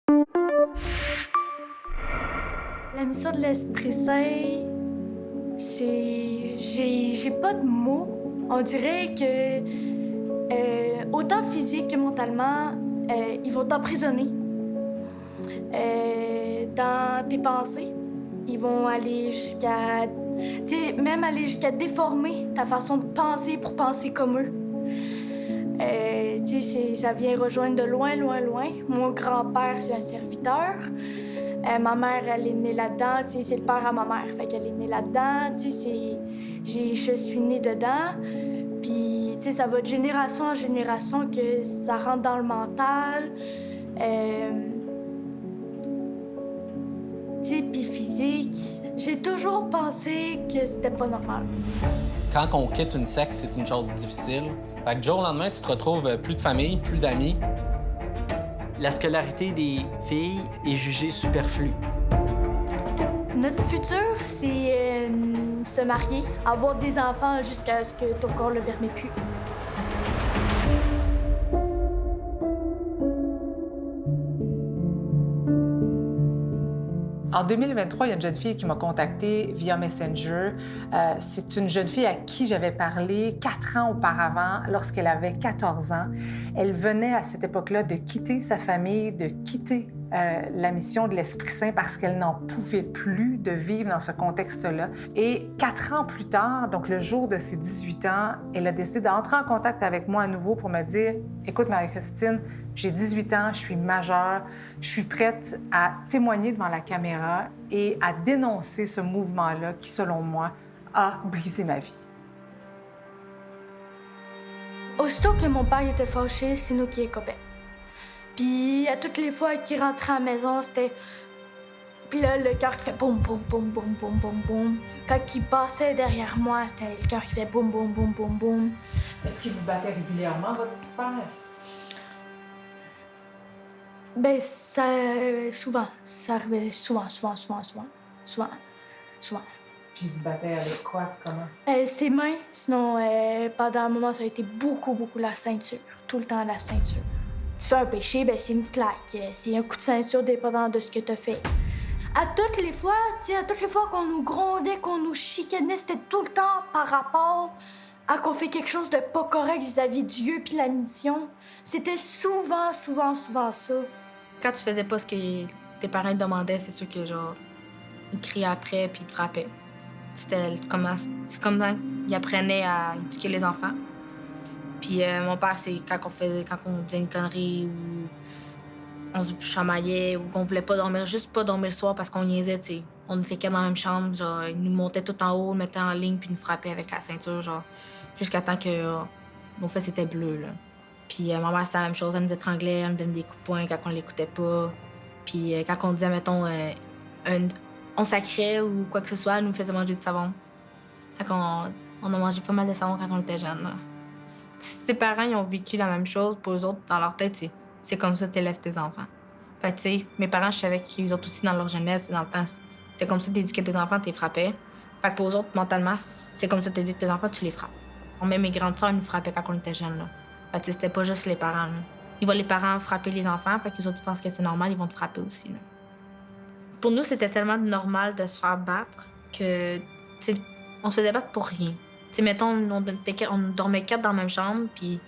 La mission de l'Esprit Saint, c'est... J'ai pas de mots. On dirait que, autant physique que mentalement, ils vont t'emprisonner dans tes pensées. Ils vont aller jusqu'à... Tu sais, même aller jusqu'à déformer ta façon de penser pour penser comme eux. Tu sais, ça vient rejoindre de loin, loin, loin. Mon grand-père, c'est un serviteur. Ma mère, elle est née là-dedans. Tu sais, c'est le père à ma mère. Fait qu'elle est née là-dedans. Tu sais, je suis née dedans. Puis, tu sais, ça va de génération en génération que ça rentre dans le mental. Tu sais, puis physique. J'ai toujours pensé que c'était pas normal. Quand on quitte une secte, c'est une chose difficile. Fait que du jour au lendemain, tu te retrouves plus de famille, plus d'amis. La scolarité des filles est jugée superflue. Notre futur, c'est se marier, avoir des enfants jusqu'à ce que ton corps le permet plus. En 2023, il y a une jeune fille qui m'a contactée via Messenger. C'est une jeune fille à qui j'avais parlé 4 ans auparavant, lorsqu'elle avait 14 ans. Elle venait à cette époque-là de quitter sa famille, de quitter la mission de l'Esprit Saint parce qu'elle n'en pouvait plus de vivre dans ce contexte-là. Et 4 ans plus tard, donc le jour de ses 18 ans, elle a décidé d'entrer en contact avec moi à nouveau pour me dire « Écoute, Marie-Christine, j'ai 18 ans, je suis majeure, je suis prête à témoigner devant la caméra et à dénoncer ce mouvement-là qui, selon moi, a brisé ma vie. » Aussitôt que mon père était fâché, c'est nous qui écopait. Puis à toutes les fois qu'il rentrait à la maison, c'était... Puis là, le cœur qui fait boum, boum, boum, boum, boum, boum, boum. Quand il passait derrière moi, c'était le cœur qui fait boum, boum, boum, boum, boum. Est-ce qu'il vous battait régulièrement, votre père? Ben, ça... souvent. Ça arrivait souvent. Puis vous battez avec quoi, comment? Ses mains, sinon, pendant un moment, ça a été beaucoup la ceinture. Tout le temps la ceinture. Tu fais un péché, ben c'est une claque. C'est un coup de ceinture dépendant de ce que t'as fait. À toutes les fois qu'on nous grondait, qu'on nous chicanait, c'était tout le temps par rapport à qu'on fait quelque chose de pas correct vis-à-vis Dieu puis la mission. C'était souvent ça. Quand tu faisais pas ce que tes parents te demandaient, c'est sûr que, genre, ils criaient après puis ils te frappaient. C'est comme ils apprenaient à éduquer les enfants. Puis mon père, c'est quand on disait une connerie ou on se chamaillait ou qu'on voulait pas dormir, juste pas dormir le soir parce qu'on niaisait, tu sais. On était quatre dans la même chambre, genre, il nous montait tout en haut, nous mettait en ligne puis nous frappait avec la ceinture, genre, jusqu'à temps que nos fesses étaient bleues, là. Puis ma mère, c'est la même chose, elle nous étranglait, elle nous donnait des coups de poing quand on l'écoutait pas. Puis quand on disait, mettons, on sacrait ou quoi que ce soit, elle nous faisait manger du savon. Fait qu'on on a mangé pas mal de savon quand on était jeunes, là. Si tes parents ils ont vécu la même chose, pour eux autres, dans leur tête, c'est comme ça que t'élèves tes enfants. Fait que, tu sais, mes parents, je savais qu'ils ont aussi dans leur jeunesse, dans le temps, c'est comme ça que t'éduquais tes enfants, t'es frappais. Fait que pour eux autres, mentalement, c'est comme ça que t'éduques tes enfants, tu les frappes. Même mes grandes sœurs, nous frappaient quand on était jeunes, là. Fait que, c'était pas juste les parents, là. Ils voient les parents frapper les enfants, fait que les autres ils pensent que c'est normal, ils vont te frapper aussi, là. Pour nous, c'était tellement normal de se faire battre que, tu sais, on se faisait battre pour rien. Tu sais, mettons, on dormait 4 dans la même chambre, puis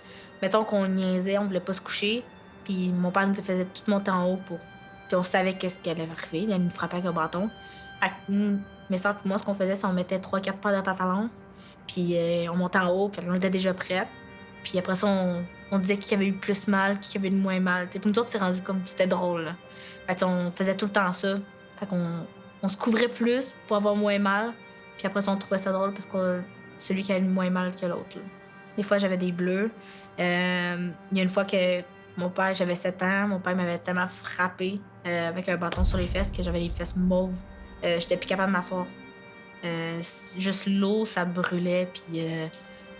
mettons qu'on niaisait, on voulait pas se coucher, puis mon père nous faisait tout monter en haut pour... Puis on savait qu'est-ce qui allait arriver, il nous frappait avec un bâton. Fait que mes soeurs et moi, ce qu'on faisait, c'est qu'on mettait 3-4 paires de pantalons, puis on montait en haut, puis on était déjà prêtes. Puis après ça, on disait qui avait eu plus mal, qui avait eu moins mal. T'sais, pour nous autres, c'est rendu comme... C'était drôle, là. Fait que, on faisait tout le temps ça. Fait qu'on se couvrait plus pour avoir moins mal. Puis après ça, on trouvait ça drôle parce que celui qui avait le moins mal que l'autre. Là. Des fois, j'avais des bleus. Il y a une fois que mon père, j'avais 7 ans, mon père m'avait tellement frappé avec un bâton sur les fesses que j'avais les fesses mauves. J'étais plus capable de m'asseoir. Juste l'eau, ça brûlait. Puis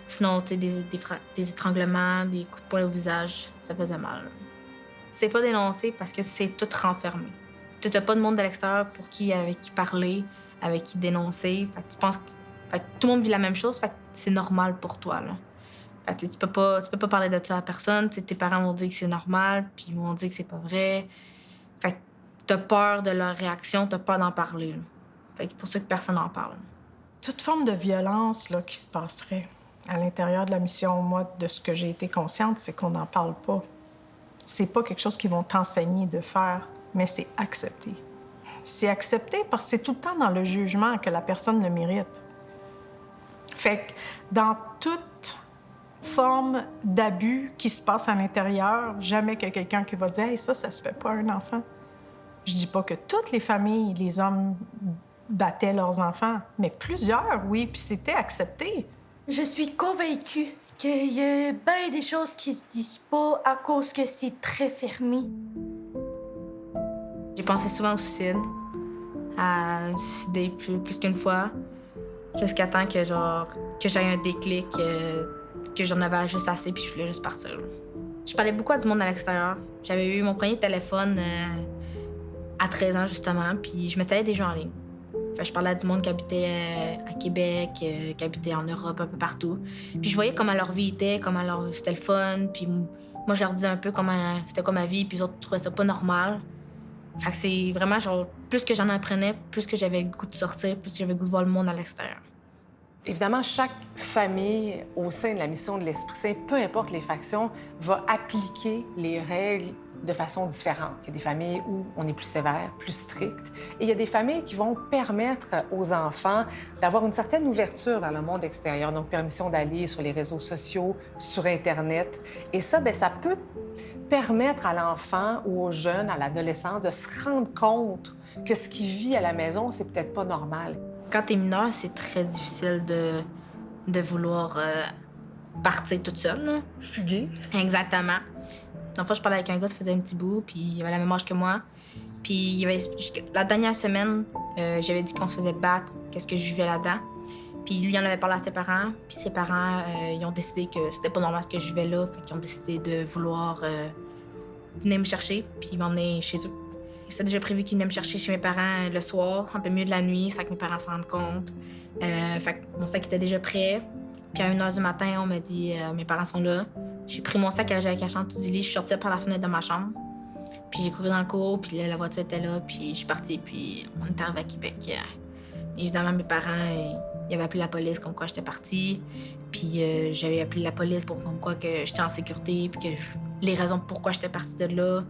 sinon, tu sais, des étranglements, des coups de poing au visage, ça faisait mal. Là. C'est pas dénoncé parce que c'est tout renfermé. Tu n'as pas de monde de l'extérieur avec qui parler, avec qui dénoncer. Fait que tu penses que tout le monde vit la même chose, fait que c'est normal pour toi. Là. Fait que tu peux pas parler de ça à personne. T'sais, tes parents vont dire que c'est normal, puis ils vont dire que c'est pas vrai. Fait que t'as peur de leur réaction, t'as peur d'en parler. Là. Fait que c'est pour ça que personne n'en parle. Toute forme de violence là, qui se passerait à l'intérieur de la mission, moi, de ce que j'ai été consciente, c'est qu'on n'en parle pas. C'est pas quelque chose qu'ils vont t'enseigner de faire, mais c'est accepté. C'est accepté parce que c'est tout le temps dans le jugement que la personne le mérite. Fait que dans toute forme d'abus qui se passe à l'intérieur, jamais qu'il y a quelqu'un qui va dire « Hey, ça se fait pas à un enfant ». Je dis pas que toutes les familles, les hommes battaient leurs enfants, mais plusieurs, oui, puis c'était accepté. Je suis convaincue qu'il y a bien des choses qui se disent pas à cause que c'est très fermé. J'ai pensé souvent au suicide, à me suicider plus qu'une fois, jusqu'à temps que j'aie un déclic, que j'en avais juste assez puis je voulais juste partir. Je parlais beaucoup à du monde à l'extérieur. J'avais eu mon premier téléphone à 13 ans, justement, puis je m'installais des jeux en ligne. Fait que je parlais à du monde qui habitait à Québec, qui habitait en Europe, un peu partout. Puis je voyais comment leur vie était, c'était le fun, puis moi, je leur disais un peu comment c'était quoi ma vie, puis les autres trouvaient ça pas normal. Fait que c'est vraiment genre, plus que j'en apprenais, plus que j'avais le goût de sortir, plus que j'avais le goût de voir le monde à l'extérieur. Évidemment, chaque famille au sein de la mission de l'Esprit Saint, peu importe les factions, va appliquer les règles de façon différente. Il y a des familles où on est plus sévère, plus strict, et il y a des familles qui vont permettre aux enfants d'avoir une certaine ouverture vers le monde extérieur, donc permission d'aller sur les réseaux sociaux, sur Internet. Et ça, bien, ça peut permettre à l'enfant ou au jeune, à l'adolescent, de se rendre compte que ce qu'il vit à la maison, c'est peut-être pas normal. Quand t'es mineur, c'est très difficile de vouloir partir toute seule. Là. Fuguer. Exactement. Une fois, je parlais avec un gars, ça faisait un petit bout, puis il avait la même âge que moi. Puis la dernière semaine, j'avais dit qu'on se faisait battre, qu'est-ce que je vivais là-dedans. Puis lui, il en avait parlé à ses parents, puis ses parents, ils ont décidé que c'était pas normal ce que je vivais là, fait qu'ils ont décidé de vouloir venir me chercher, puis m'emmener chez eux. C'était déjà prévu qu'ils venaient me chercher chez mes parents le soir, un peu mieux de la nuit, sans que mes parents s'en rendent compte. Fait que mon sac était déjà prêt. Puis à 1h du matin, on m'a dit mes parents sont là. J'ai pris mon sac que j'avais caché en dessous du lit, je suis sortie par la fenêtre de ma chambre. Puis j'ai couru dans le cours, puis la voiture était là, puis je suis partie, puis on est arrivé à Québec. Évidemment, mes parents, ils avaient appelé la police comme quoi j'étais partie. Puis j'avais appelé la police pour comme quoi que j'étais en sécurité, puis que les raisons pourquoi j'étais partie de là,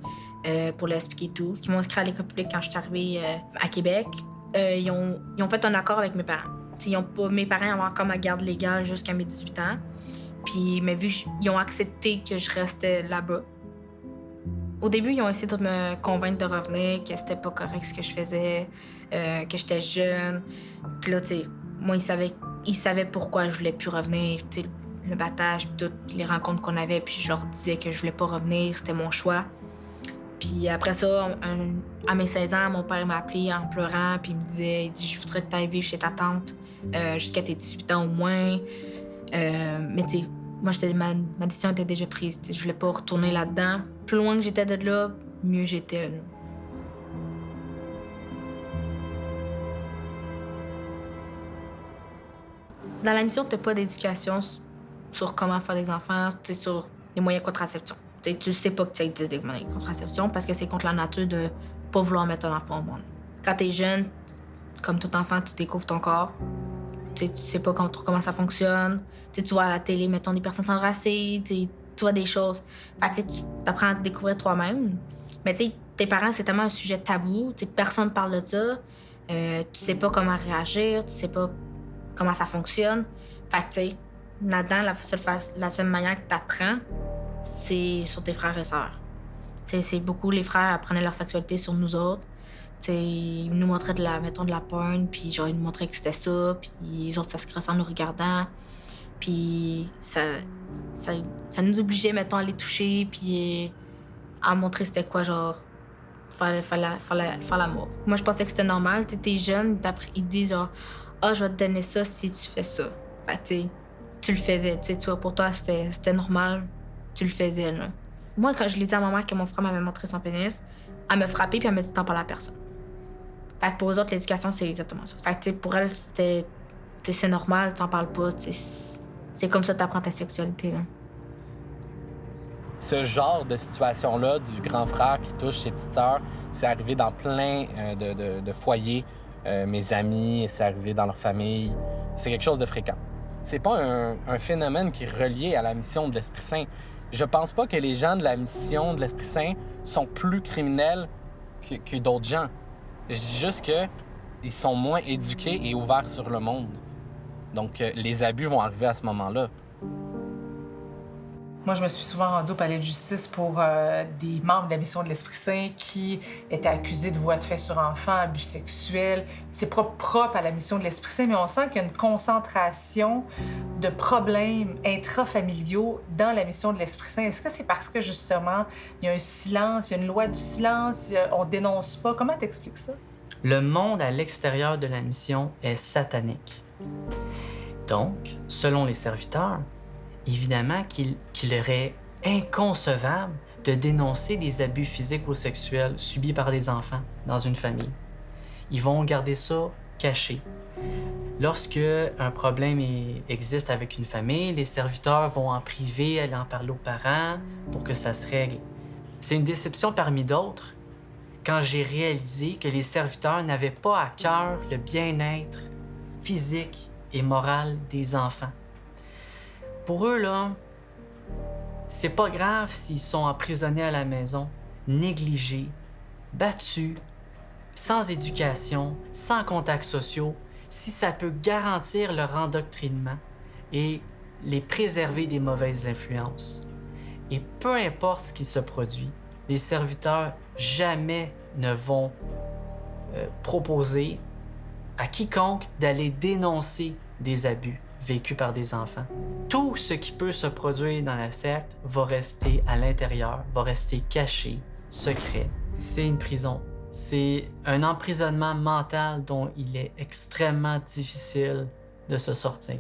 pour leur expliquer tout. Ils m'ont inscrit à l'école publique quand je suis arrivée à Québec. Ils ont fait un accord avec mes parents. Mes parents avaient encore ma garde légale jusqu'à mes 18 ans. Puis, mais vu qu'ils ont accepté que je restais là-bas. Au début, ils ont essayé de me convaincre de revenir, que c'était pas correct ce que je faisais, que j'étais jeune. Puis là, tu sais, moi, ils savaient pourquoi je voulais plus revenir. Tu sais, le battage, puis toutes les rencontres qu'on avait, puis je leur disais que je voulais pas revenir, c'était mon choix. Puis après ça, à mes 16 ans, mon père m'a appelé en pleurant, puis il dit « Je voudrais que tu ailles vivre chez ta tante jusqu'à tes 18 ans au moins. » Mais tu sais, moi, ma décision était déjà prise. Je voulais pas retourner là-dedans. Plus loin que j'étais de là, mieux j'étais. Là. Dans la mission, t'as pas d'éducation sur comment faire des enfants, sur les moyens de contraception. Tu sais pas que ça existe des moyens de contraception parce que c'est contre la nature de pas vouloir mettre un enfant au monde. Quand t'es jeune, comme tout enfant, tu découvres ton corps. Tu sais pas comment ça fonctionne. Tu vois à la télé, mettons, des personnes s'embrasser, tu vois des choses. Fait tu apprends à te découvrir toi-même. Mais tu sais, tes parents, c'est tellement un sujet tabou. Personne ne parle de ça. Tu sais pas comment réagir, tu sais pas comment ça fonctionne. Fait que, tu sais, là-dedans, la seule manière que t'apprends, c'est sur tes frères et sœurs. C'est beaucoup les frères apprenaient leur sexualité sur nous autres. Ils nous montraient de la porn, puis genre, ils nous montraient que c'était ça, puis les autres, ça se crossait en nous regardant. Puis ça nous obligeait, mettons, à les toucher, puis à montrer c'était quoi, genre, faire l'amour. Moi, je pensais que c'était normal. T'es jeune, ils te disent genre, « Ah, je vais te donner ça si tu fais ça. » Fait tu le faisais, tu vois, pour toi, c'était normal. Tu le faisais, là. Moi, quand je l'ai dit à ma mère que mon frère m'avait montré son pénis, elle me frappait puis elle me dit « T'en parles à personne. » Fait que pour eux autres, l'éducation, c'est exactement ça. Fait que, pour elle, c'est normal, t'en parles pas, c'est comme ça que t'apprends ta sexualité, là. Ce genre de situation-là, du grand frère qui touche ses petites sœurs, c'est arrivé dans plein de foyers. Mes amis, c'est arrivé dans leur famille. C'est quelque chose de fréquent. C'est pas un phénomène qui est relié à la mission de l'Esprit Saint. Je pense pas que les gens de la mission de l'Esprit Saint sont plus criminels que d'autres gens. Je dis juste qu'ils sont moins éduqués et ouverts sur le monde. Donc, les abus vont arriver à ce moment-là. Moi, je me suis souvent rendue au palais de justice pour des membres de la mission de l'Esprit Saint qui étaient accusés de voies de fait sur enfants, abus sexuels. C'est propre à la mission de l'Esprit Saint, mais on sent qu'il y a une concentration de problèmes intrafamiliaux dans la mission de l'Esprit Saint. Est-ce que c'est parce que, justement, il y a un silence, il y a une loi du silence, on dénonce pas? Comment t'expliques ça? Le monde à l'extérieur de la mission est satanique. Donc, selon les serviteurs, évidemment qu'il leur est inconcevable de dénoncer des abus physiques ou sexuels subis par des enfants dans une famille. Ils vont garder ça caché. Lorsque un problème existe avec une famille, les serviteurs vont en privé aller en parler aux parents pour que ça se règle. C'est une déception parmi d'autres quand j'ai réalisé que les serviteurs n'avaient pas à cœur le bien-être physique et moral des enfants. Pour eux, là, c'est pas grave s'ils sont emprisonnés à la maison, négligés, battus, sans éducation, sans contacts sociaux, si ça peut garantir leur endoctrinement et les préserver des mauvaises influences. Et peu importe ce qui se produit, les serviteurs jamais ne vont proposer à quiconque d'aller dénoncer des abus vécus par des enfants. Tout ce qui peut se produire dans la secte va rester à l'intérieur, va rester caché, secret. C'est une prison. C'est un emprisonnement mental dont il est extrêmement difficile de se sortir.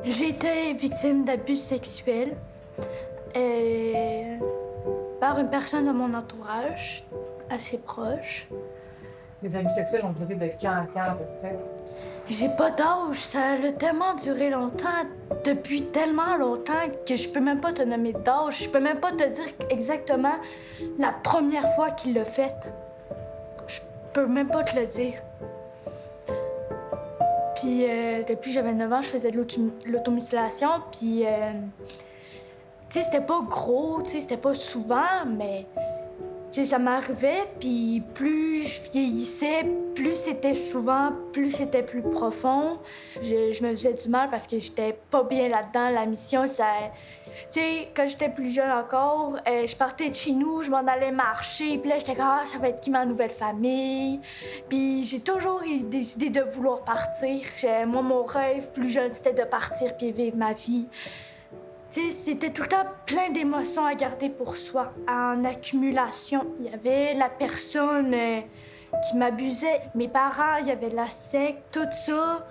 J'ai été victime d'abus sexuels par une personne de mon entourage, assez proche. Les abus sexuels ont duré de quand à quand, à peu près? J'ai pas d'âge, ça a tellement duré longtemps, depuis tellement longtemps que je peux même pas te nommer d'âge. Je peux même pas te dire exactement la première fois qu'il l'a fait. Je peux même pas te le dire. Puis depuis que j'avais 9 ans, je faisais de l'automutilation, puis tu sais, c'était pas gros, tu sais, c'était pas souvent, mais tu sais, ça m'arrivait, puis plus je vieillissais, plus c'était souvent, plus c'était plus profond. Je me faisais du mal parce que j'étais pas bien là-dedans. La mission, ça... Tu sais, quand j'étais plus jeune encore, je partais de chez nous, je m'en allais marcher, puis là, j'étais comme « Ah, ça va être qui ma nouvelle famille? » Puis j'ai toujours décidé de vouloir partir. Moi, mon rêve plus jeune, c'était de partir puis vivre ma vie. Tu sais, c'était tout le temps plein d'émotions à garder pour soi, en accumulation. Il y avait la personne qui m'abusait, mes parents, il y avait la secte, tout ça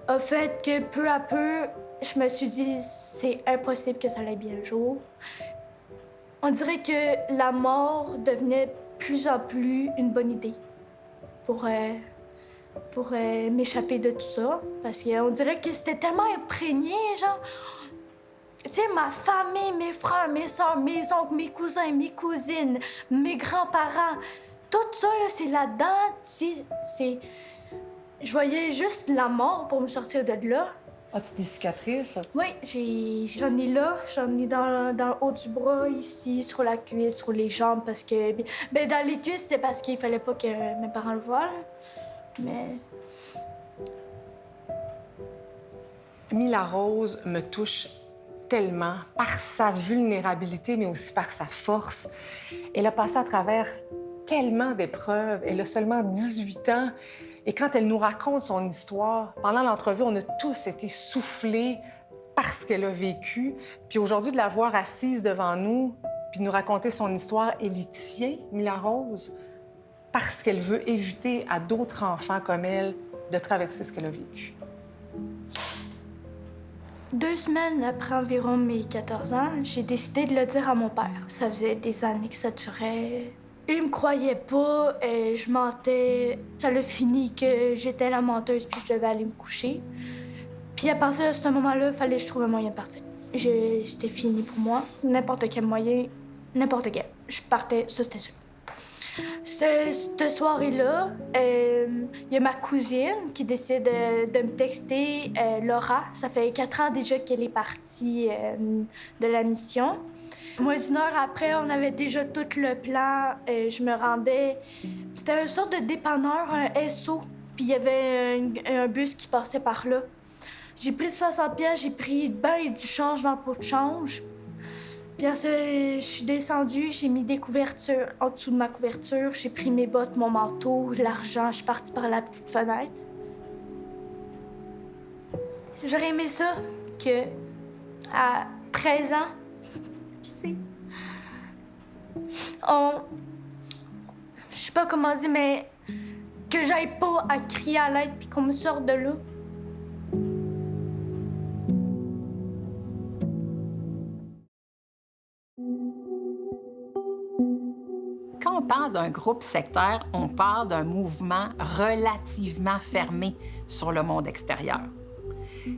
a fait que peu à peu, je me suis dit, c'est impossible que ça aille bien un jour. On dirait que la mort devenait plus en plus une bonne idée pour m'échapper de tout ça, parce qu'on dirait que c'était tellement imprégné, genre... Tu sais, ma famille, mes frères, mes soeurs, mes oncles, mes cousins, mes cousines, mes grands-parents, tout ça, là, c'est là-dedans. C'est... Je voyais juste la mort pour me sortir de là. As-tu des cicatrices? Oui, j'en ai là. J'en ai dans le haut du bras, ici, sur la cuisse, sur les jambes, parce que... Ben, dans les cuisses, c'est parce qu'il fallait pas que mes parents le voient, mais... Mila Rose me touche tellement par sa vulnérabilité, mais aussi par sa force. Elle a passé à travers tellement d'épreuves. Elle a seulement 18 ans. Et quand elle nous raconte son histoire, pendant l'entrevue, on a tous été soufflés par ce qu'elle a vécu. Puis aujourd'hui, de la voir assise devant nous, puis nous raconter son histoire, elle y tient, Mila Rose, parce qu'elle veut éviter à d'autres enfants comme elle de traverser ce qu'elle a vécu. 2 semaines après environ mes 14 ans, j'ai décidé de le dire à mon père. Ça faisait des années que ça durait. Il me croyait pas, je mentais. Ça l'a fini que j'étais la menteuse puis je devais aller me coucher. Puis à partir de ce moment-là, il fallait que je trouve un moyen de partir. C'était fini pour moi. N'importe quel moyen, n'importe quel. Je partais, ça c'était sûr. Cette soirée-là, il y a ma cousine qui décide de me texter, Laura. Ça fait 4 ans déjà qu'elle est partie de la mission. Moins d'une heure après, on avait déjà tout le plan. Je me rendais... C'était une sorte de dépanneur, un SO. Puis il y avait un bus qui passait par là. J'ai pris 60 pièces, j'ai pris du bain et du change dans le pot de change. Puis après, je suis descendue, j'ai mis des couvertures en dessous de ma couverture. J'ai pris mes bottes, mon manteau, l'argent. Je suis partie par la petite fenêtre. J'aurais aimé ça que, à 13 ans, je sais pas comment dire, mais que j'aille pas à crier à l'aide puis qu'on me sorte de là. Quand on parle d'un groupe sectaire, on parle d'un mouvement relativement fermé sur le monde extérieur.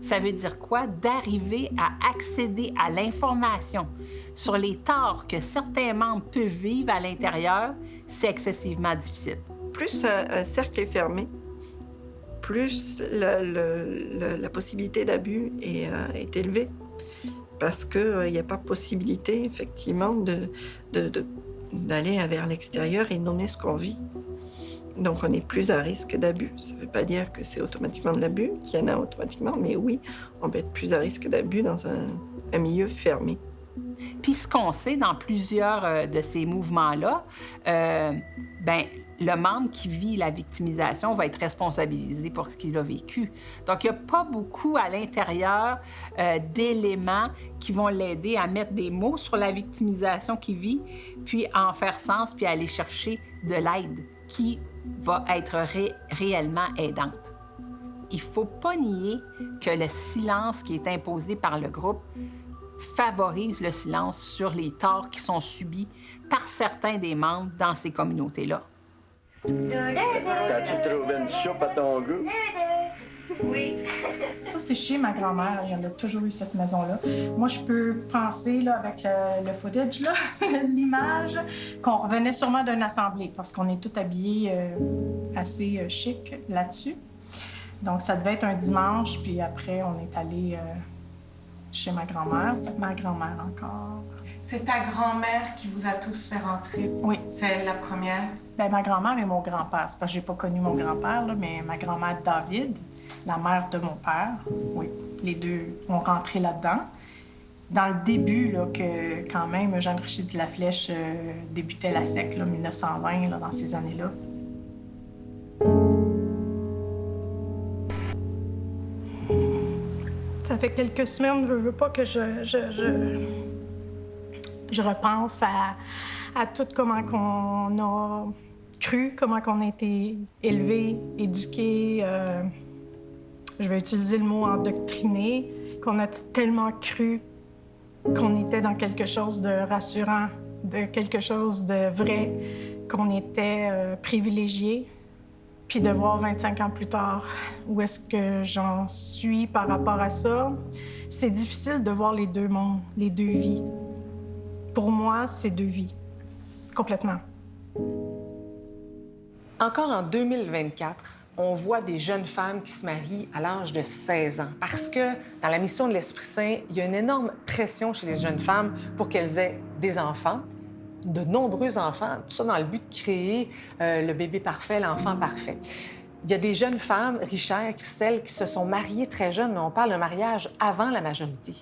Ça veut dire quoi? D'arriver à accéder à l'information sur les torts que certains membres peuvent vivre à l'intérieur, c'est excessivement difficile. Plus un cercle est fermé, plus la possibilité d'abus est élevée. Parce qu'il n'y a pas possibilité, effectivement, d'aller vers l'extérieur et nommer ce qu'on vit. Donc, on est plus à risque d'abus. Ça ne veut pas dire que c'est automatiquement de l'abus, qu'il y en a automatiquement, mais oui, on peut être plus à risque d'abus dans un milieu fermé. Puis ce qu'on sait dans plusieurs de ces mouvements-là, le membre qui vit la victimisation va être responsabilisé pour ce qu'il a vécu. Donc, il n'y a pas beaucoup à l'intérieur d'éléments qui vont l'aider à mettre des mots sur la victimisation qu'il vit, puis à en faire sens, puis à aller chercher de l'aide qui va être réellement aidante. Il ne faut pas nier que le silence qui est imposé par le groupe favorise le silence sur les torts qui sont subis par certains des membres dans ces communautés-là. T'as-tu trouvé une soupe à ton goût? Oui. Ça, c'est chez ma grand-mère. Il y en a toujours eu cette maison-là. Moi, je peux penser, là, avec le footage, là, l'image, qu'on revenait sûrement d'une assemblée parce qu'on est tous habillés assez chic là-dessus. Donc, ça devait être un dimanche, puis après, on est allé chez ma grand-mère. Ma grand-mère encore. C'est ta grand-mère qui vous a tous fait rentrer? Oui. C'est la première? Bien, ma grand-mère et mon grand-père. C'est parce que j'ai pas connu mon grand-père, là, mais ma grand-mère David, la mère de mon père, oui, les deux ont rentré là-dedans. Dans le début, là, que quand même, Jeanne Richer-Di-La-Flèche débutait la SEC, là, 1920, là, dans ces années-là. Ça fait quelques semaines, je veux pas que je repense à tout comment qu'on a cru, comment qu'on a été élevé, éduqué. Je vais utiliser le mot endoctriné, qu'on a tellement cru qu'on était dans quelque chose de rassurant, de quelque chose de vrai, qu'on était privilégié. Puis de voir 25 ans plus tard où est-ce que j'en suis par rapport à ça, c'est difficile de voir les deux mondes, les deux vies. Pour moi, c'est deux vies, complètement. Encore en 2024, on voit des jeunes femmes qui se marient à l'âge de 16 ans parce que dans la mission de l'Esprit Saint, il y a une énorme pression chez les jeunes femmes pour qu'elles aient des enfants, de nombreux enfants, tout ça dans le but de créer le bébé parfait, l'enfant parfait. Il y a des jeunes femmes, Richard, Christelle, qui se sont mariées très jeunes, mais on parle de mariage avant la majorité.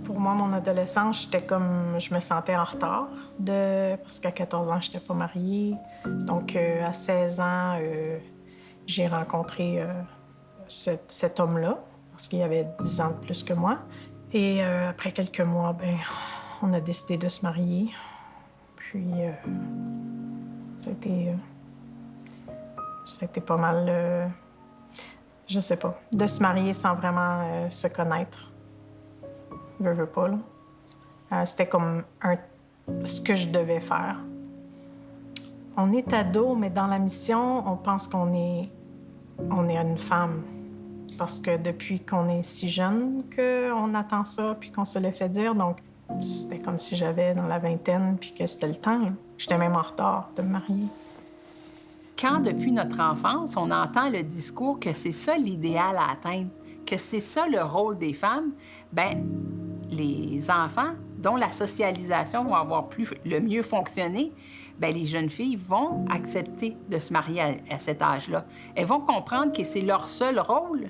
Pour moi, mon adolescence, j'étais comme... Je me sentais en retard, parce qu'à 14 ans, je n'étais pas mariée. Donc, à 16 ans, j'ai rencontré cet homme-là, parce qu'il avait 10 ans de plus que moi. Et après quelques mois, on a décidé de se marier. Puis, ça a été pas mal... je sais pas, de se marier sans vraiment se connaître. Je veux pas, là. C'était comme ce que je devais faire. On est ado, mais dans la mission, on pense qu'on est une femme. Parce que depuis qu'on est si jeune qu'on attend ça, puis qu'on se le fait dire, donc c'était comme si j'avais dans la vingtaine, puis que c'était le temps. Là. J'étais même en retard de me marier. Quand, depuis notre enfance, on entend le discours que c'est ça l'idéal à atteindre, que c'est ça le rôle des femmes, ben les enfants dont la socialisation va avoir le mieux fonctionné, ben les jeunes filles vont accepter de se marier à cet âge-là. Elles vont comprendre que c'est leur seul rôle.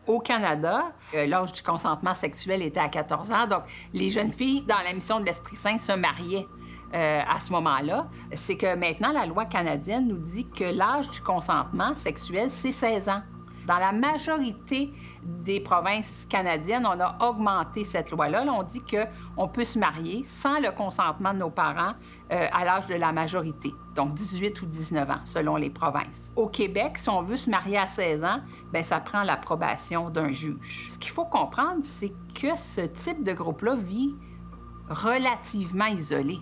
Au Canada, l'âge du consentement sexuel était à 14 ans, donc les jeunes filles, dans la mission de l'Esprit Saint, se mariaient à ce moment-là. C'est que maintenant, la loi canadienne nous dit que l'âge du consentement sexuel, c'est 16 ans. Dans la majorité des provinces canadiennes, on a augmenté cette loi-là. Là, on dit qu'on peut se marier sans le consentement de nos parents à l'âge de la majorité, donc 18 ou 19 ans, selon les provinces. Au Québec, si on veut se marier à 16 ans, bien, ça prend l'approbation d'un juge. Ce qu'il faut comprendre, c'est que ce type de groupe-là vit relativement isolé.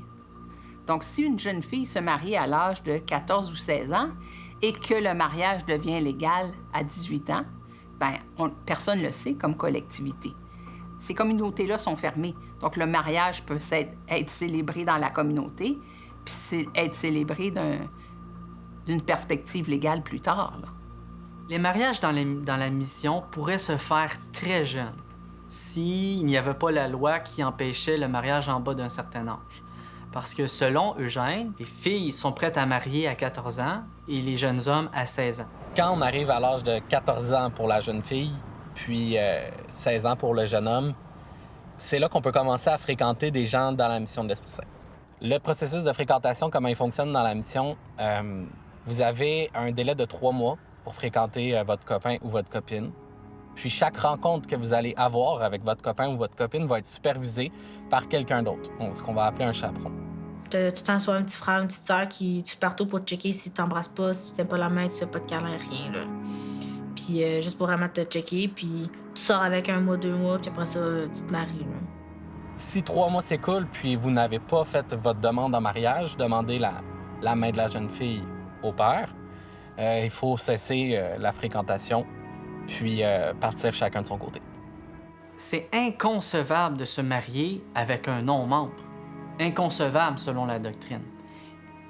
Donc, si une jeune fille se marie à l'âge de 14 ou 16 ans, et que le mariage devient légal à 18 ans, bien, personne ne le sait comme collectivité. Ces communautés-là sont fermées. Donc, le mariage peut être célébré dans la communauté, puis être célébré d'une perspective légale plus tard. Là. Les mariages dans la mission pourraient se faire très jeunes s'il n'y avait pas la loi qui empêchait le mariage en bas d'un certain âge. Parce que selon Eugène, les filles sont prêtes à marier à 14 ans et les jeunes hommes à 16 ans. Quand on arrive à l'âge de 14 ans pour la jeune fille, puis 16 ans pour le jeune homme, c'est là qu'on peut commencer à fréquenter des gens dans la mission de l'Esprit Saint. Le processus de fréquentation, comment il fonctionne dans la mission, vous avez un délai de 3 mois pour fréquenter votre copain ou votre copine. Puis chaque rencontre que vous allez avoir avec votre copain ou votre copine va être supervisée par quelqu'un d'autre, ce qu'on va appeler un chaperon. T'as tout le temps soit un petit frère, une petite sœur qui tu partout pour te checker si t'embrasses pas, si t'aimes pas la main, tu fais pas de câlin, rien, là. Puis juste pour vraiment te checker, puis tu sors avec 1 mois, 2 mois, puis après ça, tu te maries, là. Si 3 mois s'écoulent puis vous n'avez pas fait votre demande en mariage, demandez la main de la jeune fille au père. Il faut cesser la fréquentation puis partir chacun de son côté. C'est inconcevable de se marier avec un non-membre. Inconcevable selon la doctrine.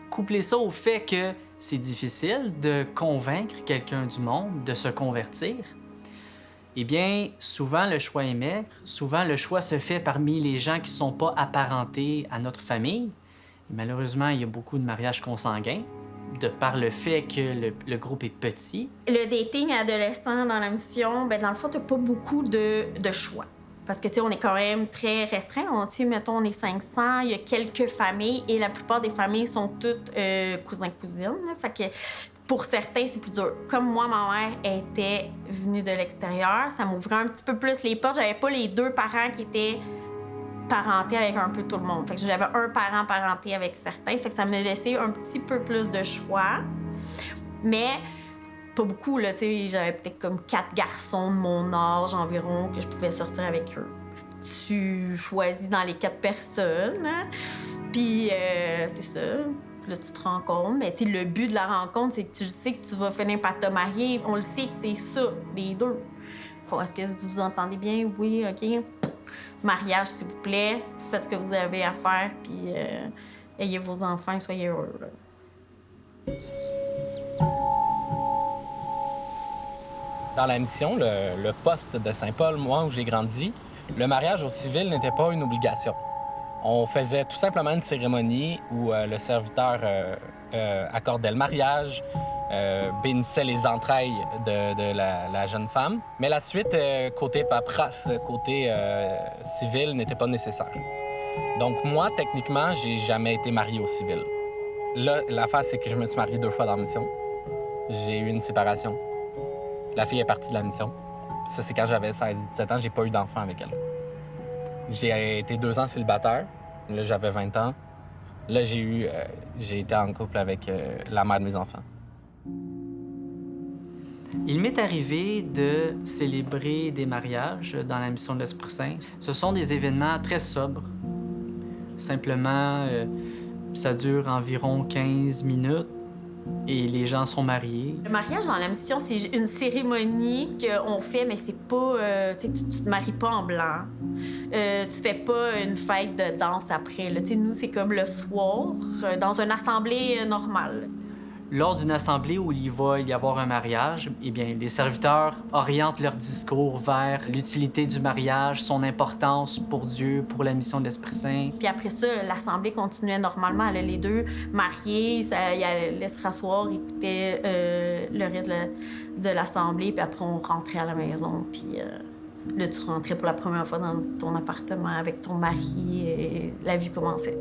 Couplez ça au fait que c'est difficile de convaincre quelqu'un du monde de se convertir. Eh bien, souvent le choix est maigre, souvent le choix se fait parmi les gens qui ne sont pas apparentés à notre famille. Et malheureusement, il y a beaucoup de mariages consanguins, de par le fait que le groupe est petit. Le dating adolescent dans la mission, bien, dans le fond, t'as pas beaucoup de choix. Parce que, tu sais, on est quand même très restreint. Si, mettons, on est 500, il y a quelques familles et la plupart des familles sont toutes cousins-cousines. Fait que pour certains, c'est plus dur. Comme moi, ma mère était venue de l'extérieur, ça m'ouvrait un petit peu plus les portes. J'avais pas les 2 parents qui étaient parenté avec un peu tout le monde. Fait que j'avais un parent parenté avec certains. Fait que ça me laissait un petit peu plus de choix. Mais pas beaucoup, là. Tu sais, j'avais peut-être comme 4 garçons de mon âge environ que je pouvais sortir avec eux. Tu choisis dans les 4 personnes. Puis c'est ça. Là, tu te rencontres. Mais tu sais, le but de la rencontre, c'est que tu sais que tu vas finir par te marier. On le sait que c'est ça, les deux. Est-ce que vous vous entendez bien? Oui, OK. Mariage, s'il vous plaît. Faites ce que vous avez à faire, puis ayez vos enfants et soyez heureux. Dans la mission, le poste de Saint-Paul, moi, où j'ai grandi, le mariage au civil n'était pas une obligation. On faisait tout simplement une cérémonie où le serviteur accordait le mariage, bénissait les entrailles de la jeune femme. Mais la suite, côté paperasse, côté civil, n'était pas nécessaire. Donc moi, techniquement, j'ai jamais été marié au civil. Là, l'affaire, c'est que je me suis marié 2 fois dans la mission. J'ai eu une séparation. La fille est partie de la mission. Ça, c'est quand j'avais 16-17 ans, j'ai pas eu d'enfant avec elle. J'ai été 2 ans célibataire. Là, j'avais 20 ans. Là, j'ai été en couple avec la mère de mes enfants. Il m'est arrivé de célébrer des mariages dans la mission de l'Esprit Saint. Ce sont des événements très sobres. Simplement, ça dure environ 15 minutes. Et les gens sont mariés. Le mariage dans la mission, c'est une cérémonie qu'on fait, mais c'est pas... tu te maries pas en blanc. Tu fais pas une fête de danse après. Là. Nous, c'est comme le soir, dans une assemblée normale. Lors d'une assemblée où il va y avoir un mariage, eh bien, les serviteurs orientent leur discours vers l'utilité du mariage, son importance pour Dieu, pour la mission de l'Esprit Saint. Puis après ça, l'assemblée continuait normalement. Là, les deux mariés, ils allaient se rasseoir, écoutaient le reste de l'assemblée, puis après, on rentrait à la maison. Puis là, tu rentrais pour la première fois dans ton appartement avec ton mari et la vie commençait.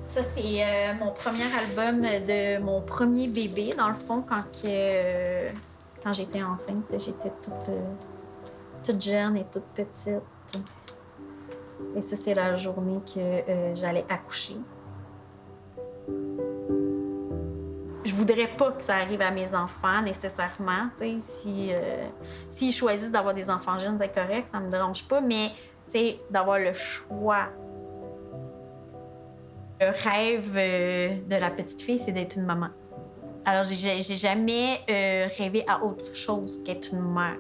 Ça, c'est mon premier album de mon premier bébé. Dans le fond, quand j'étais enceinte, j'étais toute jeune et toute petite. Et ça, c'est la journée que j'allais accoucher. Je voudrais pas que ça arrive à mes enfants, nécessairement. S'ils choisissent d'avoir des enfants jeunes, c'est correct, ça me dérange pas. Mais d'avoir le choix. Le rêve de la petite fille, c'est d'être une maman. Alors, j'ai jamais rêvé à autre chose qu'être une mère.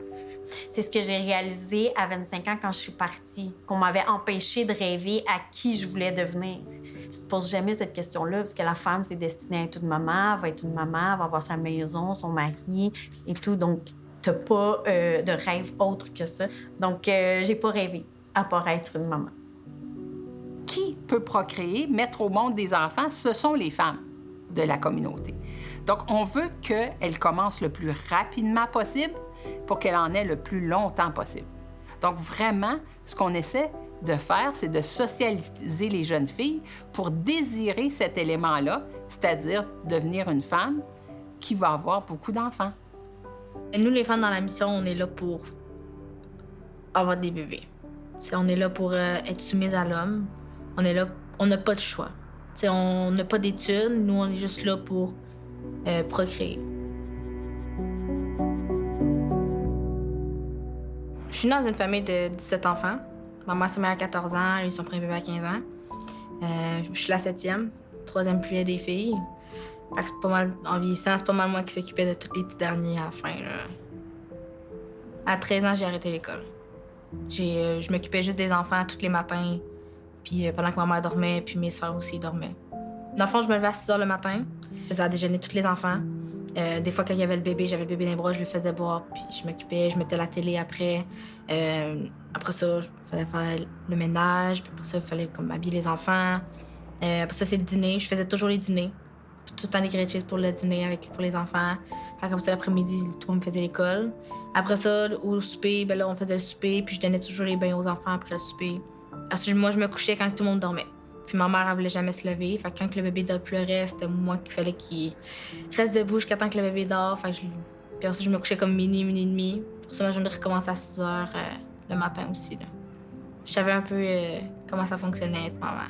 C'est ce que j'ai réalisé à 25 ans quand je suis partie, qu'on m'avait empêché de rêver à qui je voulais devenir. Tu te poses jamais cette question-là, parce que la femme, c'est destiné à être une maman, elle va être une maman, elle va avoir sa maison, son mari et tout. Donc, t'as pas de rêve autre que ça. Donc, j'ai pas rêvé à part être une maman. Qui peut procréer, mettre au monde des enfants, ce sont les femmes de la communauté. Donc, on veut qu'elles commencent le plus rapidement possible pour qu'elles en aient le plus longtemps possible. Donc, vraiment, ce qu'on essaie de faire, c'est de socialiser les jeunes filles pour désirer cet élément-là, c'est-à-dire devenir une femme qui va avoir beaucoup d'enfants. Nous, les femmes dans la mission, on est là pour avoir des bébés. On est là pour être soumises à l'homme. On est là, on n'a pas de choix. On n'a pas d'études, nous, on est juste là pour procréer. Je suis dans une famille de 17 enfants. Ma mère s'est mariée à 14 ans, elle a eu son premier bébé à 15 ans. Je suis la 7e, 3e plus vieille des filles. Fait que c'est pas mal, en vieillissant, c'est pas mal moi qui s'occupais de tous les petits derniers à la fin. Là. À 13 ans, j'ai arrêté l'école. Je m'occupais juste des enfants tous les matins. Puis pendant que ma mère dormait, puis mes sœurs aussi dormaient. Dans le fond, je me levais à 6 h le matin. Je faisais à déjeuner tous les enfants. Des fois, quand il y avait le bébé, j'avais le bébé dans les bras, je le faisais boire. Puis je m'occupais, je mettais la télé après. Après ça, il fallait faire le ménage. Puis après ça, il fallait comme habiller les enfants. Après ça, c'est le dîner. Je faisais toujours les dîners. Tout le temps des grilled cheese pour le dîner pour les enfants. Fait comme ça, l'après-midi, tout le monde me faisait l'école. Après ça, au souper, ben là, on faisait le souper. Puis je donnais toujours les bains aux enfants après le souper. Ensuite, moi, je me couchais quand tout le monde dormait. Puis ma mère, elle voulait jamais se lever. Fait que quand le bébé pleurait, c'était moi qu'il fallait qu'il reste debout jusqu'à temps que le bébé dort. Fait que puis ensuite, je me couchais comme minuit et demi. Pour ça, ma journée recommençait à 6 h le matin aussi. Là. Je savais un peu comment ça fonctionnait être maman.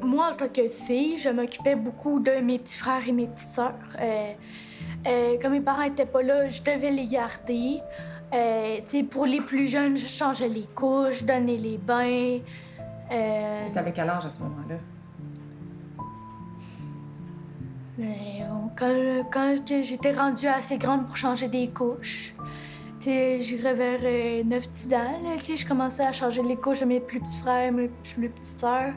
Moi, en tant que fille, je m'occupais beaucoup de mes petits frères et mes petites sœurs. Quand mes parents n'étaient pas là, je devais les garder. Pour les plus jeunes, je changeais les couches, je donnais les bains. T'avais quel âge à ce moment-là? Quand j'étais rendue assez grande pour changer des couches, j'irais vers 9-10 ans. Là, je commençais à changer les couches de mes plus petits frères, mes plus petites sœurs.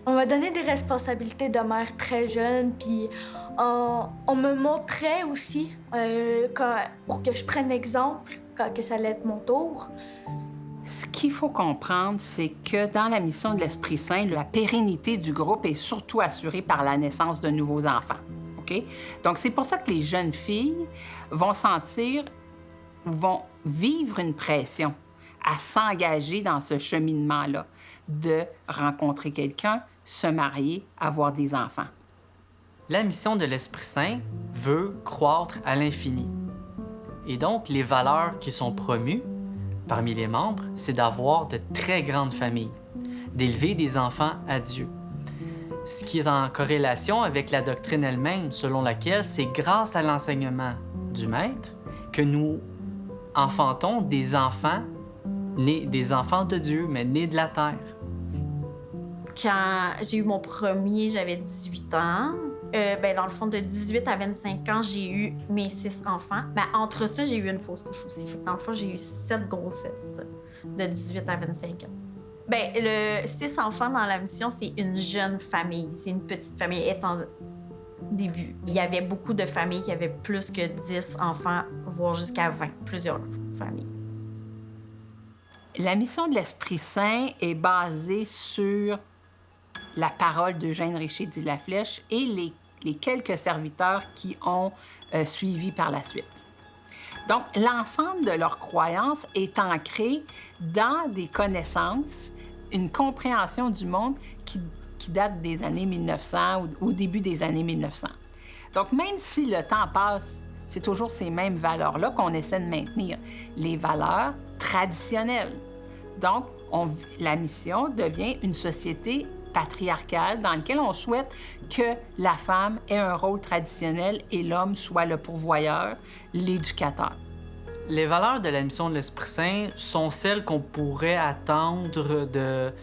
On m'a donné des responsabilités de mère très jeune, puis on me montrait aussi, pour que je prenne exemple, quand que ça allait être mon tour. Ce qu'il faut comprendre, c'est que dans la mission de l'Esprit Saint, la pérennité du groupe est surtout assurée par la naissance de nouveaux enfants. OK? Donc, c'est pour ça que les jeunes filles vont vivre une pression à s'engager dans ce cheminement-là, de rencontrer quelqu'un, se marier, avoir des enfants. La mission de l'Esprit Saint veut croître à l'infini. Et donc, les valeurs qui sont promues parmi les membres, c'est d'avoir de très grandes familles, d'élever des enfants à Dieu. Ce qui est en corrélation avec la doctrine elle-même, selon laquelle c'est grâce à l'enseignement du Maître que nous enfantons des enfants nés des enfants de Dieu, mais nés de la terre. Quand j'ai eu mon premier, j'avais 18 ans. Dans le fond, de 18 à 25 ans, j'ai eu mes 6 enfants. Entre ça, j'ai eu une fausse couche aussi. Fait que dans le fond, j'ai eu 7 grossesses de 18 à 25 ans. Le 6 enfants dans la mission, c'est une jeune famille. C'est une petite famille. Étant début, il y avait beaucoup de familles qui avaient plus que 10 enfants, voire jusqu'à 20, plusieurs familles. La mission de l'Esprit Saint est basée sur la parole d'Eugène Richer dit La Flèche et les quelques serviteurs qui ont suivi par la suite. Donc, l'ensemble de leurs croyances est ancré dans des connaissances, une compréhension du monde qui date des années 1900 ou au début des années 1900. Donc, même si le temps passe, c'est toujours ces mêmes valeurs-là qu'on essaie de maintenir, les valeurs traditionnelles. Donc, la mission devient une société patriarcale dans laquelle on souhaite que la femme ait un rôle traditionnel et l'homme soit le pourvoyeur, l'éducateur. Les valeurs de la mission de l'Esprit Saint sont celles qu'on pourrait attendre de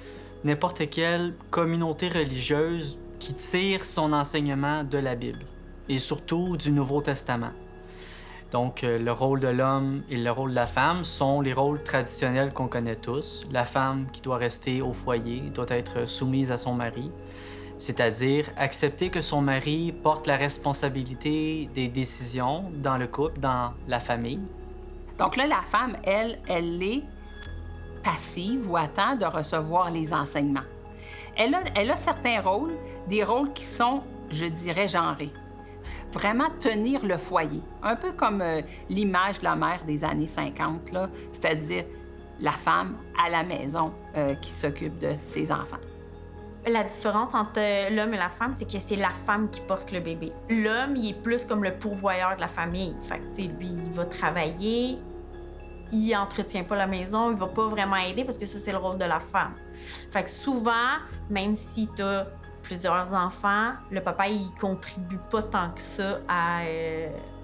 n'importe quelle communauté religieuse qui tire son enseignement de la Bible et surtout du Nouveau Testament. Donc, le rôle de l'homme et le rôle de la femme sont les rôles traditionnels qu'on connaît tous. La femme qui doit rester au foyer doit être soumise à son mari, c'est-à-dire accepter que son mari porte la responsabilité des décisions dans le couple, dans la famille. Donc là, la femme, elle est passive ou attend de recevoir les enseignements. Elle a certains rôles, des rôles qui sont, je dirais, genrés. Vraiment tenir le foyer, un peu comme l'image de la mère des années 50, là, c'est-à-dire la femme à la maison qui s'occupe de ses enfants. La différence entre l'homme et la femme, c'est que c'est la femme qui porte le bébé. L'homme, il est plus comme le pourvoyeur de la famille. Fait que, tu sais, lui, il va travailler, il entretient pas la maison, il va pas vraiment aider parce que ça, c'est le rôle de la femme. Fait que souvent, même si t'as plusieurs enfants, le papa, il contribue pas tant que ça à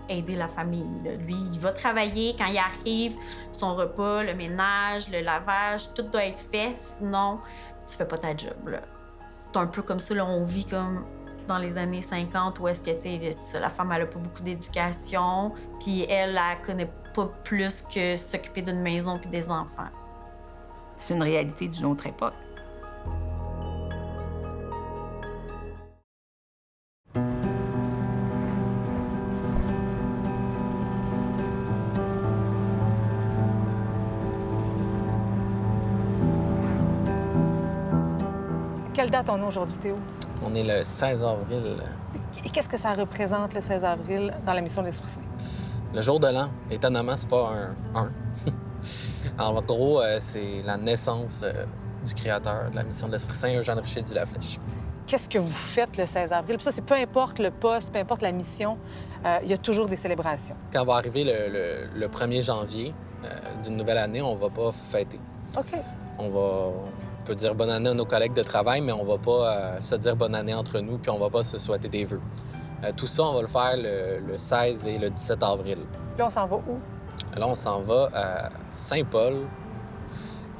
aider la famille. Là. Lui, il va travailler. Quand il arrive, son repas, le ménage, le lavage, tout doit être fait. Sinon, tu fais pas ta job. Là. C'est un peu comme ça, là, on vit comme dans les années 50 où est-ce que, tu sais, la femme, elle a pas beaucoup d'éducation, puis elle connaît pas plus que s'occuper d'une maison puis des enfants. C'est une réalité d'une autre époque. Quelle date on a aujourd'hui, Théo? On est le 16 avril. Et qu'est-ce que ça représente, le 16 avril, dans la mission de l'Esprit Saint? Le jour de l'an. Étonnamment, c'est pas un. En gros, c'est la naissance du créateur de la mission de l'Esprit Saint, Eugène Richer dit La Flèche. Qu'est-ce que vous faites le 16 avril? Puis ça, c'est peu importe le poste, peu importe la mission, il y a toujours des célébrations. Quand va arriver le 1er janvier d'une nouvelle année, on va pas fêter. OK. On peut dire bonne année à nos collègues de travail, mais on va pas se dire bonne année entre nous, puis on va pas se souhaiter des vœux. Tout ça, on va le faire le 16 et le 17 avril. Là, on s'en va où? Là, on s'en va à Saint-Paul,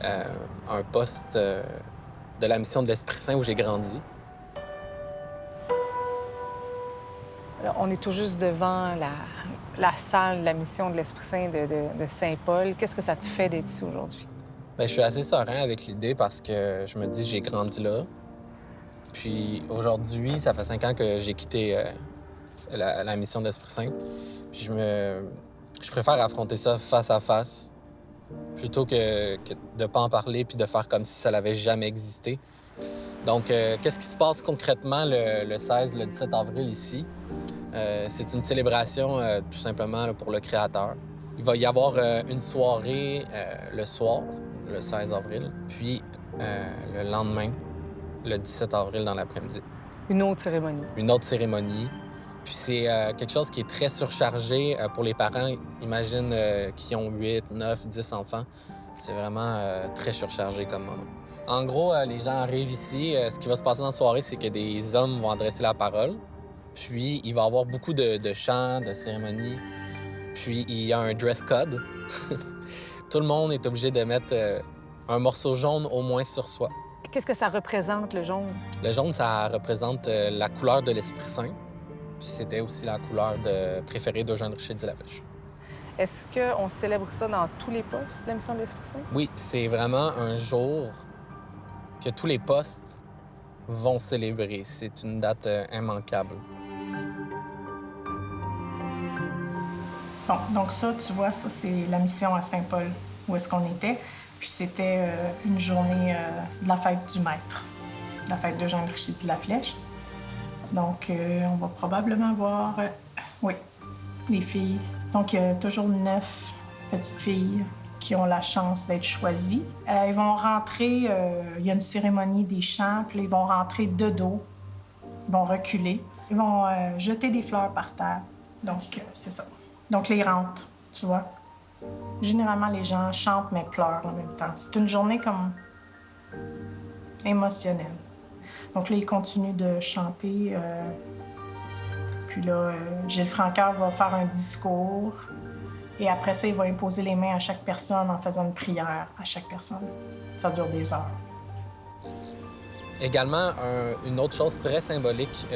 un poste de la mission de l'Esprit Saint où j'ai grandi. Alors, on est tout juste devant la salle de la mission de l'Esprit Saint de Saint-Paul. Qu'est-ce que ça te fait d'être ici aujourd'hui? Bien, je suis assez serein avec l'idée parce que je me dis que j'ai grandi là. Puis aujourd'hui, ça fait 5 ans que j'ai quitté la mission de l'Esprit Saint. Puis je préfère affronter ça face à face plutôt que de pas en parler puis de faire comme si ça n'avait jamais existé. Donc, qu'est-ce qui se passe concrètement le 16, le 17 avril ici? C'est une célébration tout simplement là, pour le Créateur. Il va y avoir une soirée le soir, le 16 avril, puis le lendemain, le 17 avril dans l'après-midi. Une autre cérémonie. Une autre cérémonie. Puis c'est quelque chose qui est très surchargé pour les parents. Imagine qui ont 8, 9, 10 enfants. C'est vraiment très surchargé comme moment. En gros, les gens arrivent ici. Ce qui va se passer dans la soirée, c'est que des hommes vont adresser la parole. Puis il va y avoir beaucoup de chants, de cérémonies. Puis il y a un dress code. Tout le monde est obligé de mettre un morceau jaune au moins sur soi. Qu'est-ce que ça représente, le jaune? Le jaune, ça représente la couleur de l'Esprit Saint. Puis c'était aussi la couleur préférée d'Eugène Richer de la Flèche. Est-ce qu'on célèbre ça dans tous les postes de la mission de l'Esprit Saint? Oui, c'est vraiment un jour que tous les postes vont célébrer. C'est une date immanquable. Bon, donc ça, tu vois, ça, c'est la mission à Saint-Paul, où est-ce qu'on était. Puis c'était une journée de la fête du maître, la fête de Jean Richer de la Flèche. Donc, on va probablement voir, oui, les filles. Donc, il y a toujours 9 petites filles qui ont la chance d'être choisies. Ils vont rentrer, il y a une cérémonie des chants, puis là, ils vont rentrer de dos, ils vont reculer, ils vont jeter des fleurs par terre. Donc, c'est ça. Donc, là, ils rentrent, tu vois. Généralement, les gens chantent mais pleurent en même temps. C'est une journée comme émotionnelle. Donc là, ils continuent de chanter. Puis là, Gilles Francoeur va faire un discours. Et après ça, il va imposer les mains à chaque personne en faisant une prière à chaque personne. Ça dure des heures. Également, une autre chose très symbolique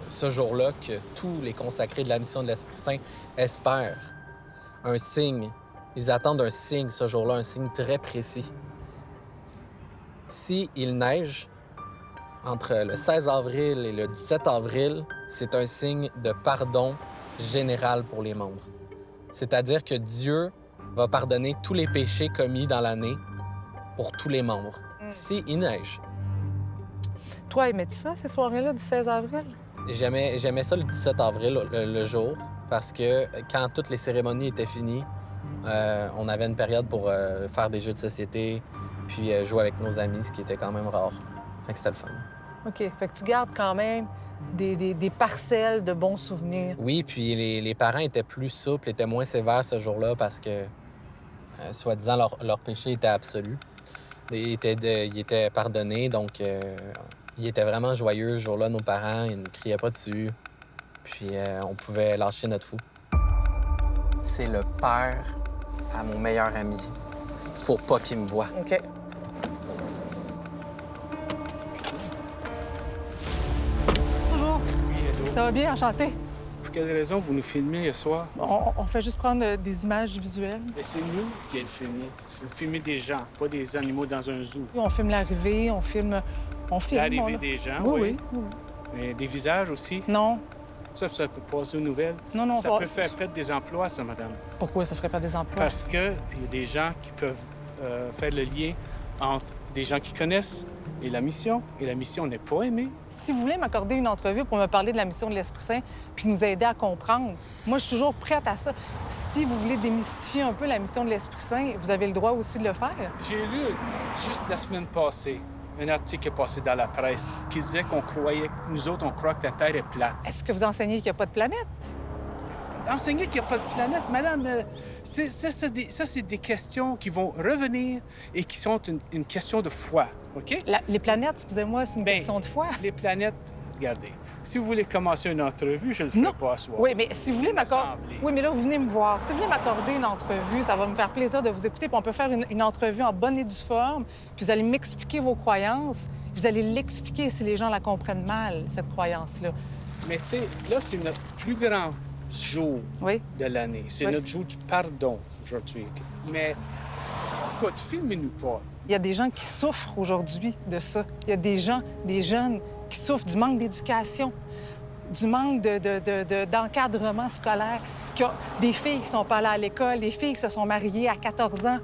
ce jour-là que tous les consacrés de la mission de l'Esprit Saint espèrent, un signe. Ils attendent un signe ce jour-là, un signe très précis. S'il neige entre le 16 avril et le 17 avril, c'est un signe de pardon général pour les membres. C'est-à-dire que Dieu va pardonner tous les péchés commis dans l'année pour tous les membres. S'il neige. Toi, aimais-tu ça, ces soirées-là du 16 avril? J'aimais ça le 17 avril, le jour, parce que quand toutes les cérémonies étaient finies, on avait une période pour faire des jeux de société, puis jouer avec nos amis, ce qui était quand même rare. Fait que c'était le fun. OK. Fait que tu gardes quand même des parcelles de bons souvenirs. Oui, puis les parents étaient plus souples, étaient moins sévères ce jour-là parce que, soi-disant, leur péché était absolu. Ils étaient pardonnés, donc ils étaient vraiment joyeux ce jour-là, nos parents. Ils ne criaient pas dessus. Puis on pouvait lâcher notre fou. C'est le père à mon meilleur ami. Faut pas qu'il me voie. OK. Bonjour. Ça va bien, enchanté? Pour quelle raison vous nous filmez ce soir? On fait juste prendre des images visuelles. Mais c'est nous qui êtes filmés. Vous filmez des gens, pas des animaux dans un zoo. On filme l'arrivée, on filme. L'arrivée des gens, oui. Mais des visages aussi. Non. Ça peut passer aux nouvelles. Non, ça peut faire perdre des emplois, ça, madame. Pourquoi ça ferait perdre des emplois? Parce qu'il y a des gens qui peuvent faire le lien entre des gens qui connaissent et la mission n'est pas aimée. Si vous voulez m'accorder une entrevue pour me parler de la mission de l'Esprit Saint puis nous aider à comprendre, moi, je suis toujours prête à ça. Si vous voulez démystifier un peu la mission de l'Esprit Saint, vous avez le droit aussi de le faire. J'ai lu, juste la semaine passée, un article qui est passé dans la presse qui disait nous autres, on croit que la Terre est plate. Est-ce que vous enseignez qu'il n'y a pas de planète? Enseigner qu'il n'y a pas de planète, madame, ça, c'est des questions qui vont revenir et qui sont une question de foi, OK? Les planètes, excusez-moi, c'est une question de foi. Les planètes, regardez, si vous voulez commencer une entrevue, je ne le ferai pas à soir. Oui, mais si vous voulez m'accorder... Oui, mais là, vous venez me voir. Si vous voulez m'accorder une entrevue, ça va me faire plaisir de vous écouter, puis on peut faire une entrevue en bonne et due forme, puis vous allez m'expliquer vos croyances, vous allez l'expliquer si les gens la comprennent mal, cette croyance-là. Mais tu sais, là, c'est notre plus grand jour de l'année. C'est notre jour du pardon aujourd'hui. Mais, écoute, filmez-nous pas. Il y a des gens qui souffrent aujourd'hui de ça. Il y a des gens, des jeunes qui souffrent du manque d'éducation, du manque d'encadrement scolaire, des filles qui sont pas allées à l'école, des filles qui se sont mariées à 14 ans.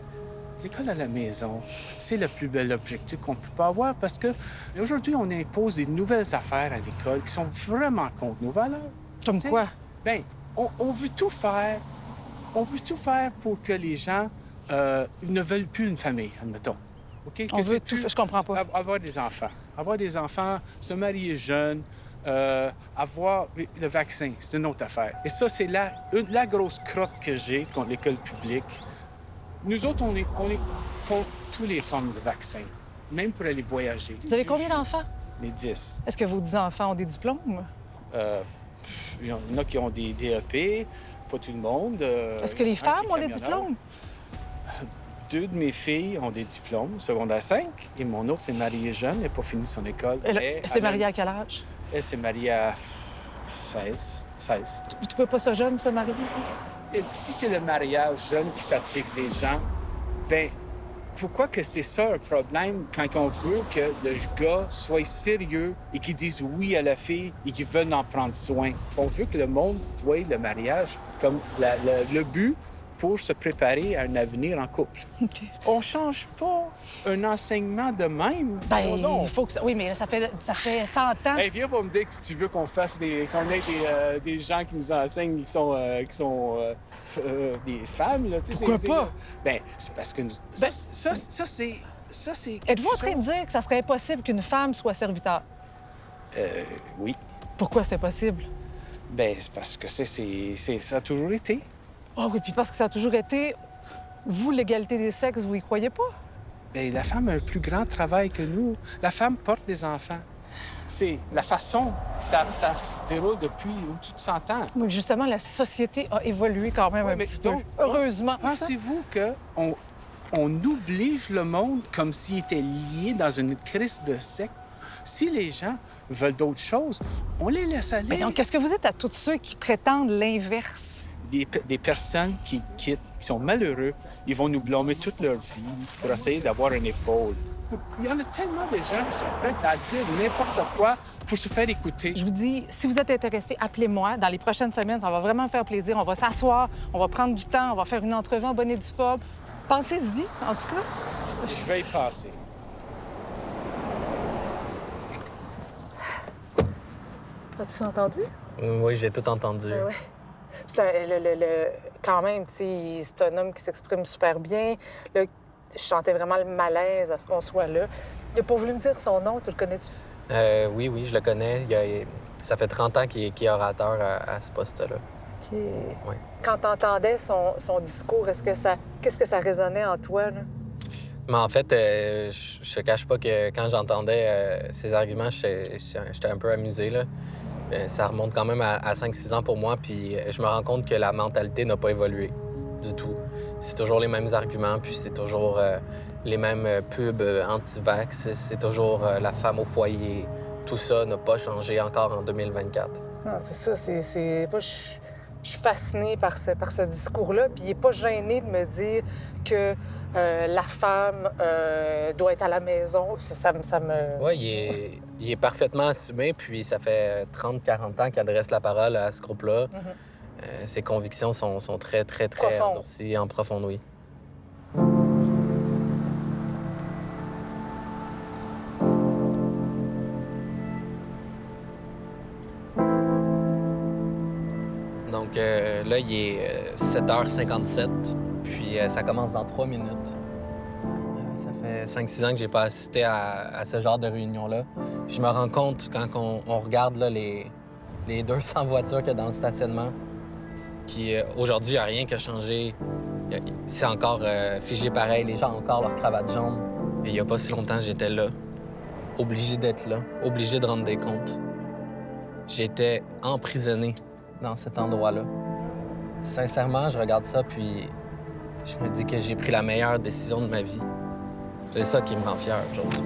L'école à la maison, c'est le plus bel objectif qu'on peut pas avoir parce que aujourd'hui, on impose des nouvelles affaires à l'école qui sont vraiment contre nos valeurs. Comme quoi? Bien, on veut tout faire. On veut tout faire pour que les gens ne veulent plus une famille, admettons. OK? On veut tout... Je comprends pas. Avoir des enfants. Avoir des enfants, se marier jeune, avoir le vaccin, c'est une autre affaire. Et ça, c'est la grosse crotte que j'ai contre l'école publique. Nous autres, on est contre toutes les formes de vaccins, même pour aller voyager. Vous avez combien d'enfants? Les 10. Est-ce que vos 10 enfants ont des diplômes? Il y en a qui ont des DEP, pas tout le monde. Est-ce que les femmes ont des diplômes? 2 de mes filles ont des diplômes, secondaire 5, et mon autre s'est mariée jeune, elle n'a pas fini son école. Elle s'est mariée à quel âge? Elle s'est mariée à 16. Tu trouvais pas ça jeune, se marier? Et si c'est le mariage jeune qui fatigue les gens, ben pourquoi que c'est ça un problème quand on veut que le gars soit sérieux et qu'il dise oui à la fille et qu'il veut en prendre soin? On veut que le monde voie le mariage comme le but pour se préparer à un avenir en couple. OK. On change pas un enseignement de même. Ben, Oh non. il faut que ça... Oui, mais ça fait 100 ans. Hey, viens pas me dire que tu veux qu'on ait des gens qui nous enseignent qui sont des femmes, là. Tu sais, Pourquoi pas? Ben, c'est parce que ça, c'est... Êtes-vous en train de dire que ça serait impossible qu'une femme soit serviteur? Oui. Pourquoi c'est impossible? Ben, c'est parce que ça a toujours été. Ah oui, puis parce que ça a toujours été... Vous, l'égalité des sexes, vous y croyez pas? Bien, la femme a un plus grand travail que nous. La femme porte des enfants. C'est la façon que ça se déroule depuis au-dessus de 100 ans. Oui, justement, la société a évolué quand même un petit peu. Heureusement. Pensez-vous qu'on oblige le monde comme s'il était lié dans une crise de secte? Si les gens veulent d'autres choses, on les laisse aller. Mais donc, qu'est-ce que vous êtes à tous ceux qui prétendent l'inverse? Des personnes qui quittent, qui sont malheureux, ils vont nous blâmer toute leur vie pour essayer d'avoir une épaule. Il y en a tellement de gens qui sont prêts à dire n'importe quoi pour se faire écouter. Je vous dis, si vous êtes intéressé, appelez-moi. Dans les prochaines semaines, ça va vraiment me faire plaisir. On va s'asseoir, on va prendre du temps, on va faire une entrevue en bonne et due forme. Pensez-y, en tout cas. Je vais y passer. As-tu entendu? Oui, j'ai tout entendu. Ouais. Quand même, c'est un homme qui s'exprime super bien. Là, je sentais vraiment le malaise à ce qu'on soit là. Il n'a pas voulu me dire son nom, tu le connais-tu? Oui, je le connais. Ça fait 30 ans qu'il est orateur à ce poste-là. OK. Oui. Quand tu entendais son discours, qu'est-ce que ça résonnait en toi, là? Mais en fait, je te cache pas que quand j'entendais ses arguments, j'étais un peu amusé, là. Ça remonte quand même à 5-6 ans pour moi, puis je me rends compte que la mentalité n'a pas évolué du tout. C'est toujours les mêmes arguments, puis c'est toujours les mêmes pubs anti-vax, c'est toujours la femme au foyer. Tout ça n'a pas changé encore en 2024. Non, c'est ça. Moi, je suis fascinée par ce discours-là, puis il n'est pas gêné de me dire que la femme doit être à la maison. Ça me... Oui, il est parfaitement assumé, puis ça fait 30-40 ans qu'il adresse la parole à ce groupe-là. Ses convictions sont très, très, très endurcies, en profonde, oui. Donc là, il est 7h57, puis ça commence dans 3 minutes. Ça fait 5-6 ans que j'ai pas assisté à ce genre de réunion-là. Je me rends compte, quand on regarde là, les 200 voitures qu'il y a dans le stationnement, qu'aujourd'hui, il n'y a rien qui a changé. C'est encore figé pareil. Les gens ont encore leur cravate jaune. Et il n'y a pas si longtemps, j'étais là, obligé d'être là, obligé de rendre des comptes. J'étais emprisonné dans cet endroit-là. Sincèrement, je regarde ça, puis je me dis que j'ai pris la meilleure décision de ma vie. C'est ça qui me rend fier aujourd'hui.